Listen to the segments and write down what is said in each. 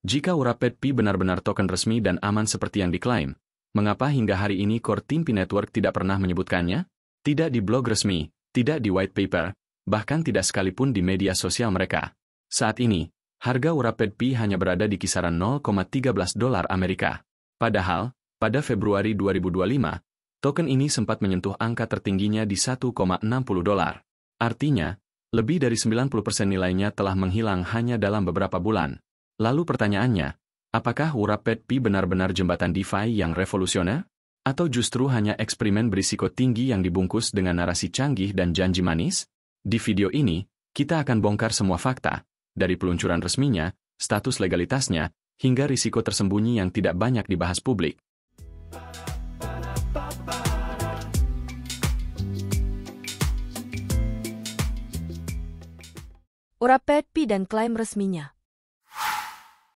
Jika Wrapped Pi benar-benar token resmi dan aman seperti yang diklaim, mengapa hingga hari ini core team Pi Network tidak pernah menyebutkannya? Tidak di blog resmi, tidak di white paper, bahkan tidak sekalipun di media sosial mereka. Saat ini, harga Wrapped Pi hanya berada di kisaran $0,13 Amerika. Padahal, pada Februari 2025, token ini sempat menyentuh angka tertingginya di $1,60. Artinya, lebih dari 90% nilainya telah menghilang hanya dalam beberapa bulan. Lalu pertanyaannya, apakah Wrapped Pi benar-benar jembatan DeFi yang revolusioner? Atau justru hanya eksperimen berisiko tinggi yang dibungkus dengan narasi canggih dan janji manis? Di video ini, kita akan bongkar semua fakta, dari peluncuran resminya, status legalitasnya, hingga risiko tersembunyi yang tidak banyak dibahas publik. Wrapped Pi dan klaim resminya.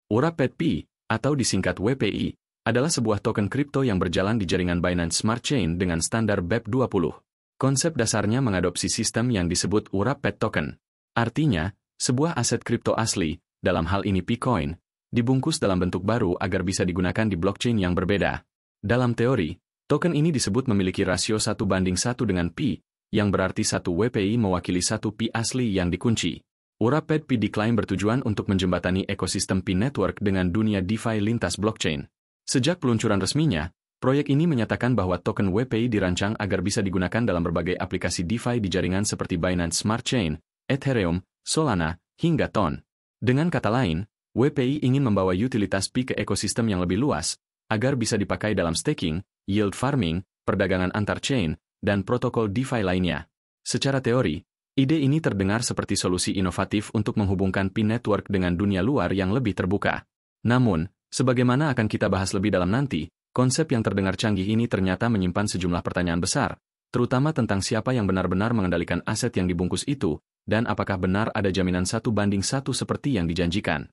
Wrapped Pi, atau disingkat WPI, adalah sebuah token kripto yang berjalan di jaringan Binance Smart Chain dengan standar BEP20. Konsep dasarnya mengadopsi sistem yang disebut Wrapped Token. Artinya, sebuah aset kripto asli, dalam hal ini Pi-Coin, dibungkus dalam bentuk baru agar bisa digunakan di blockchain yang berbeda. Dalam teori, token ini disebut memiliki rasio 1:1 dengan Pi, yang berarti satu WPI mewakili satu Pi asli yang dikunci. Wrapped Pi diklaim bertujuan untuk menjembatani ekosistem Pi Network dengan dunia DeFi lintas blockchain. Sejak peluncuran resminya, proyek ini menyatakan bahwa token WPI dirancang agar bisa digunakan dalam berbagai aplikasi DeFi di jaringan seperti Binance Smart Chain, Ethereum, Solana, hingga Ton. Dengan kata lain, WPI ingin membawa utilitas Pi ke ekosistem yang lebih luas, agar bisa dipakai dalam staking, yield farming, perdagangan antar-chain, dan protokol DeFi lainnya. Secara teori, ide ini terdengar seperti solusi inovatif untuk menghubungkan Pi Network dengan dunia luar yang lebih terbuka. Namun, sebagaimana akan kita bahas lebih dalam nanti, konsep yang terdengar canggih ini ternyata menyimpan sejumlah pertanyaan besar, terutama tentang siapa yang benar-benar mengendalikan aset yang dibungkus itu, dan apakah benar ada jaminan 1:1 seperti yang dijanjikan.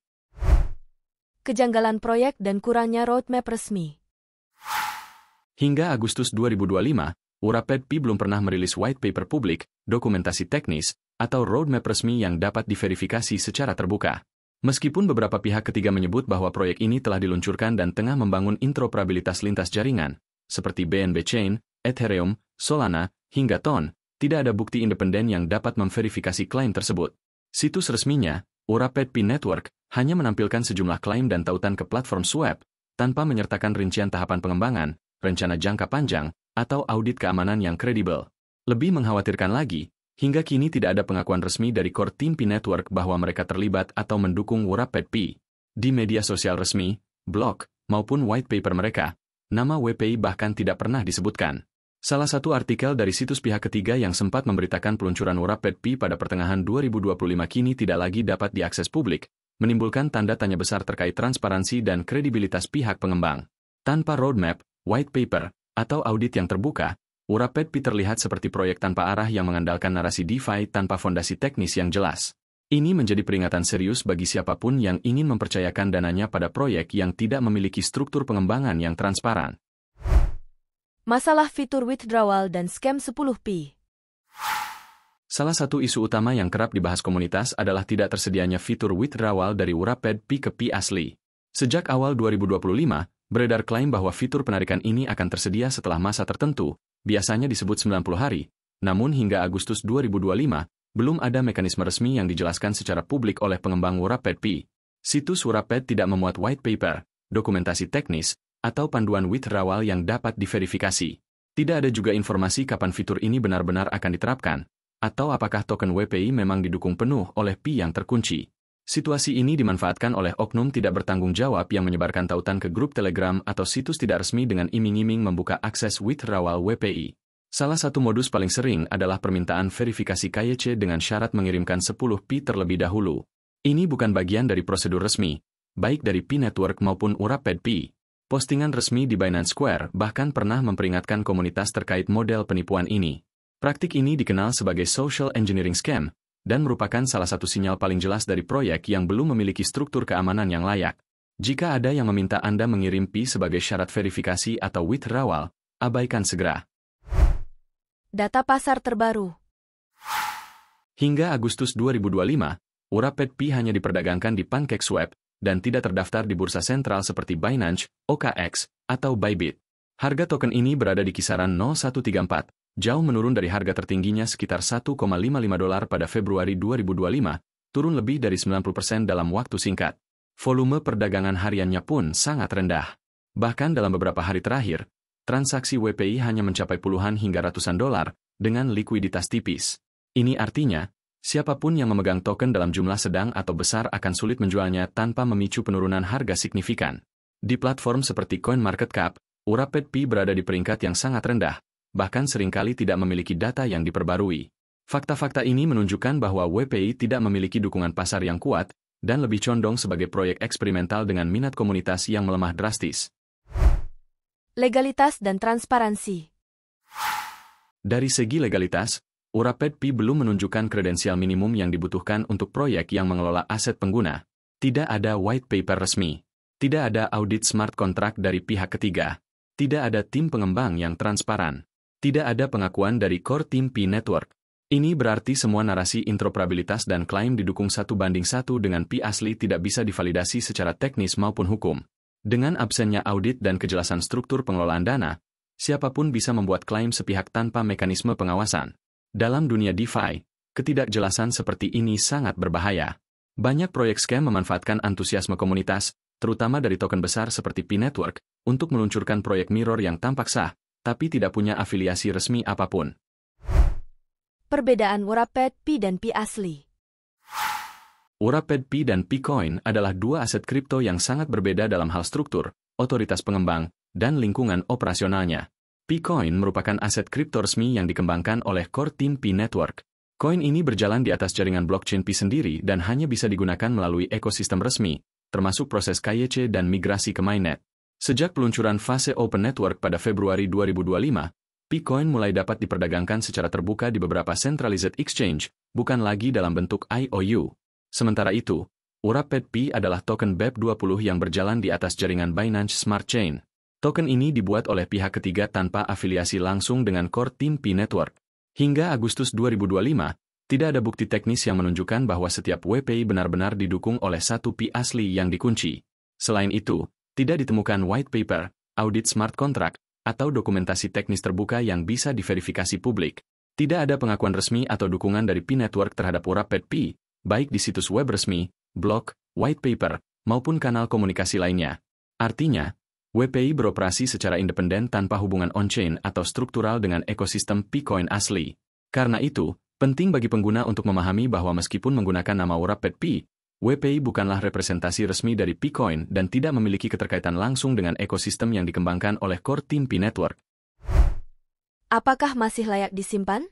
Kejanggalan proyek dan kurangnya roadmap resmi. Hingga Agustus 2025, Wrapped Pi belum pernah merilis white paper publik, dokumentasi teknis, atau roadmap resmi yang dapat diverifikasi secara terbuka. Meskipun beberapa pihak ketiga menyebut bahwa proyek ini telah diluncurkan dan tengah membangun interoperabilitas lintas jaringan, seperti BNB Chain, Ethereum, Solana, hingga Ton, tidak ada bukti independen yang dapat memverifikasi klaim tersebut. Situs resminya, Wrapped Pi Network, hanya menampilkan sejumlah klaim dan tautan ke platform swap, tanpa menyertakan rincian tahapan pengembangan, rencana jangka panjang, atau audit keamanan yang kredibel. Lebih mengkhawatirkan lagi, hingga kini tidak ada pengakuan resmi dari core team Pi Network bahwa mereka terlibat atau mendukung Wrapped Pi. Di media sosial resmi, blog, maupun white paper mereka, nama WPI bahkan tidak pernah disebutkan. Salah satu artikel dari situs pihak ketiga yang sempat memberitakan peluncuran Wrapped Pi pada pertengahan 2025 kini tidak lagi dapat diakses publik, menimbulkan tanda tanya besar terkait transparansi dan kredibilitas pihak pengembang. Tanpa roadmap, white paper, atau audit yang terbuka, Wrapped Pi terlihat seperti proyek tanpa arah yang mengandalkan narasi DeFi tanpa fondasi teknis yang jelas. Ini menjadi peringatan serius bagi siapapun yang ingin mempercayakan dananya pada proyek yang tidak memiliki struktur pengembangan yang transparan. Masalah fitur withdrawal dan scam 10 Pi. Salah satu isu utama yang kerap dibahas komunitas adalah tidak tersedianya fitur withdrawal dari Wrapped Pi ke Pi asli. Sejak awal 2025, beredar klaim bahwa fitur penarikan ini akan tersedia setelah masa tertentu, biasanya disebut 90 hari, namun hingga Agustus 2025, belum ada mekanisme resmi yang dijelaskan secara publik oleh pengembang Wrapped Pi. Situs Wrapped tidak memuat white paper, dokumentasi teknis, atau panduan withdrawal yang dapat diverifikasi. Tidak ada juga informasi kapan fitur ini benar-benar akan diterapkan, atau apakah token WPI memang didukung penuh oleh Pi yang terkunci. Situasi ini dimanfaatkan oleh oknum tidak bertanggung jawab yang menyebarkan tautan ke grup Telegram atau situs tidak resmi dengan iming-iming membuka akses withdrawal WPI. Salah satu modus paling sering adalah permintaan verifikasi KYC dengan syarat mengirimkan 10 Pi terlebih dahulu. Ini bukan bagian dari prosedur resmi, baik dari Pi Network maupun Wrapped Pi. Postingan resmi di Binance Square bahkan pernah memperingatkan komunitas terkait model penipuan ini. Praktik ini dikenal sebagai social engineering scam, dan merupakan salah satu sinyal paling jelas dari proyek yang belum memiliki struktur keamanan yang layak. Jika ada yang meminta Anda mengirim Pi sebagai syarat verifikasi atau withdrawal, abaikan segera. Data pasar terbaru. Hingga Agustus 2025, Wrapped Pi hanya diperdagangkan di PancakeSwap, dan tidak terdaftar di bursa sentral seperti Binance, OKX, atau Bybit. Harga token ini berada di kisaran 0,134, jauh menurun dari harga tertingginya sekitar $1,55 pada Februari 2025, turun lebih dari 90% dalam waktu singkat. Volume perdagangan hariannya pun sangat rendah. Bahkan dalam beberapa hari terakhir, transaksi WPI hanya mencapai puluhan hingga ratusan dolar, dengan likuiditas tipis. Ini artinya, siapapun yang memegang token dalam jumlah sedang atau besar akan sulit menjualnya tanpa memicu penurunan harga signifikan. Di platform seperti CoinMarketCap, Uraped-P berada di peringkat yang sangat rendah, bahkan seringkali tidak memiliki data yang diperbarui. Fakta-fakta ini menunjukkan bahwa WPI tidak memiliki dukungan pasar yang kuat, dan lebih condong sebagai proyek eksperimental dengan minat komunitas yang melemah drastis. Legalitas dan transparansi. Dari segi legalitas, Uraped-P belum menunjukkan kredensial minimum yang dibutuhkan untuk proyek yang mengelola aset pengguna. Tidak ada white paper resmi. Tidak ada audit smart contract dari pihak ketiga. Tidak ada tim pengembang yang transparan. Tidak ada pengakuan dari core team P Network. Ini berarti semua narasi interoperabilitas dan klaim didukung 1:1 dengan P asli tidak bisa divalidasi secara teknis maupun hukum. Dengan absennya audit dan kejelasan struktur pengelolaan dana, siapapun bisa membuat klaim sepihak tanpa mekanisme pengawasan. Dalam dunia DeFi, ketidakjelasan seperti ini sangat berbahaya. Banyak proyek scam memanfaatkan antusiasme komunitas, terutama dari token besar seperti P Network, untuk meluncurkan proyek mirror yang tampak sah, tapi tidak punya afiliasi resmi apapun. Perbedaan Uraped-P dan P asli. Uraped-P dan P-Coin adalah dua aset kripto yang sangat berbeda dalam hal struktur, otoritas pengembang, dan lingkungan operasionalnya. P-Coin merupakan aset kripto resmi yang dikembangkan oleh core team P Network. Koin ini berjalan di atas jaringan blockchain P sendiri dan hanya bisa digunakan melalui ekosistem resmi, termasuk proses KYC dan migrasi ke mainnet. Sejak peluncuran fase Open Network pada Februari 2025, P-Coin mulai dapat diperdagangkan secara terbuka di beberapa centralized exchange, bukan lagi dalam bentuk IOU. Sementara itu, Uraped-P adalah token BEP20 yang berjalan di atas jaringan Binance Smart Chain. Token ini dibuat oleh pihak ketiga tanpa afiliasi langsung dengan core team P Network. Hingga Agustus 2025, tidak ada bukti teknis yang menunjukkan bahwa setiap WPI benar-benar didukung oleh satu P asli yang dikunci. Selain itu, tidak ditemukan white paper, audit smart contract, atau dokumentasi teknis terbuka yang bisa diverifikasi publik. Tidak ada pengakuan resmi atau dukungan dari P Network terhadap Uraped-P, baik di situs web resmi, blog, white paper, maupun kanal komunikasi lainnya. Artinya, WPI beroperasi secara independen tanpa hubungan on-chain atau struktural dengan ekosistem P-Coin asli. Karena itu, penting bagi pengguna untuk memahami bahwa meskipun menggunakan nama Uraped-P, WPI bukanlah representasi resmi dari P-Coin dan tidak memiliki keterkaitan langsung dengan ekosistem yang dikembangkan oleh core team P Network. Apakah masih layak disimpan?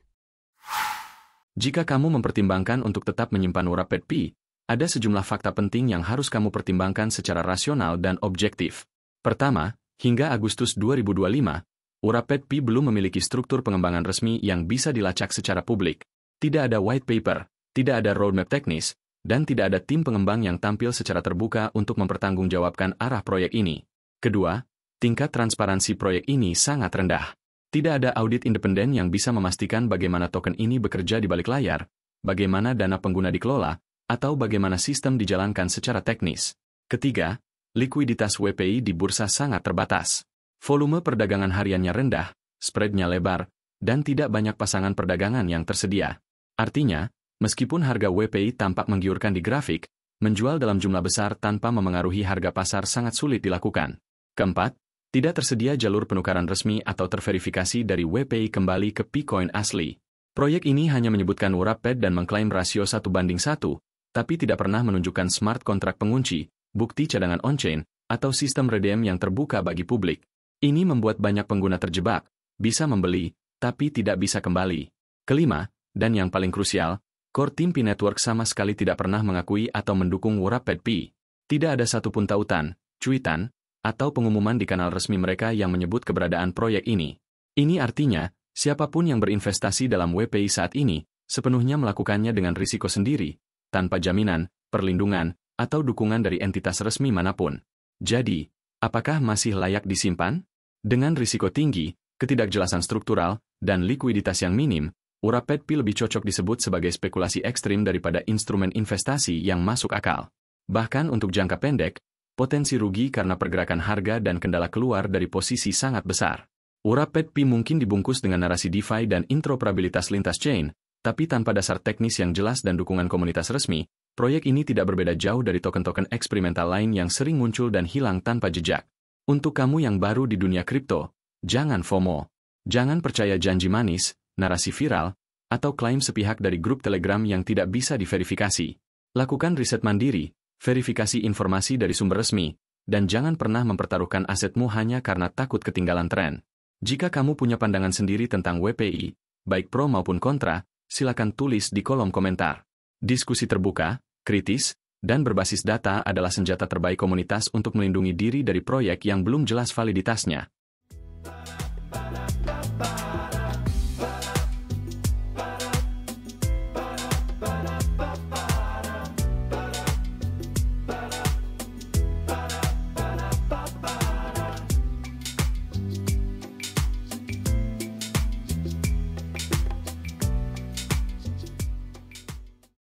Jika kamu mempertimbangkan untuk tetap menyimpan Uraped-P, ada sejumlah fakta penting yang harus kamu pertimbangkan secara rasional dan objektif. Pertama, hingga Agustus 2025, Uraped-P belum memiliki struktur pengembangan resmi yang bisa dilacak secara publik. Tidak ada white paper, tidak ada roadmap teknis, dan tidak ada tim pengembang yang tampil secara terbuka untuk mempertanggungjawabkan arah proyek ini. Kedua, tingkat transparansi proyek ini sangat rendah. Tidak ada audit independen yang bisa memastikan bagaimana token ini bekerja di balik layar, bagaimana dana pengguna dikelola, atau bagaimana sistem dijalankan secara teknis. Ketiga, likuiditas WPI di bursa sangat terbatas. Volume perdagangan hariannya rendah, spread-nya lebar, dan tidak banyak pasangan perdagangan yang tersedia. Artinya, meskipun harga WPI tampak menggiurkan di grafik, menjual dalam jumlah besar tanpa memengaruhi harga pasar sangat sulit dilakukan. Keempat, tidak tersedia jalur penukaran resmi atau terverifikasi dari WPI kembali ke P-Coin asli. Proyek ini hanya menyebutkan Uraped dan mengklaim rasio 1:1, tapi tidak pernah menunjukkan smart kontrak pengunci, bukti cadangan on-chain, atau sistem redeem yang terbuka bagi publik. Ini membuat banyak pengguna terjebak, bisa membeli, tapi tidak bisa kembali. Kelima, dan yang paling krusial, core team P Network sama sekali tidak pernah mengakui atau mendukung Uraped-P. Tidak ada satupun tautan, cuitan, atau pengumuman di kanal resmi mereka yang menyebut keberadaan proyek ini. Ini artinya, siapapun yang berinvestasi dalam WPI saat ini, sepenuhnya melakukannya dengan risiko sendiri, tanpa jaminan, perlindungan, atau dukungan dari entitas resmi manapun. Jadi, apakah masih layak disimpan? Dengan risiko tinggi, ketidakjelasan struktural, dan likuiditas yang minim, Uraped-P lebih cocok disebut sebagai spekulasi ekstrim daripada instrumen investasi yang masuk akal. Bahkan untuk jangka pendek, potensi rugi karena pergerakan harga dan kendala keluar dari posisi sangat besar. Wrapped P mungkin dibungkus dengan narasi DeFi dan interoperabilitas lintas chain, tapi tanpa dasar teknis yang jelas dan dukungan komunitas resmi, proyek ini tidak berbeda jauh dari token-token eksperimental lain yang sering muncul dan hilang tanpa jejak. Untuk kamu yang baru di dunia kripto, jangan FOMO. Jangan percaya janji manis, narasi viral, atau klaim sepihak dari grup Telegram yang tidak bisa diverifikasi. Lakukan riset mandiri, verifikasi informasi dari sumber resmi, dan jangan pernah mempertaruhkan asetmu hanya karena takut ketinggalan tren. Jika kamu punya pandangan sendiri tentang WPI, baik pro maupun kontra, silakan tulis di kolom komentar. Diskusi terbuka, kritis, dan berbasis data adalah senjata terbaik komunitas untuk melindungi diri dari proyek yang belum jelas validitasnya.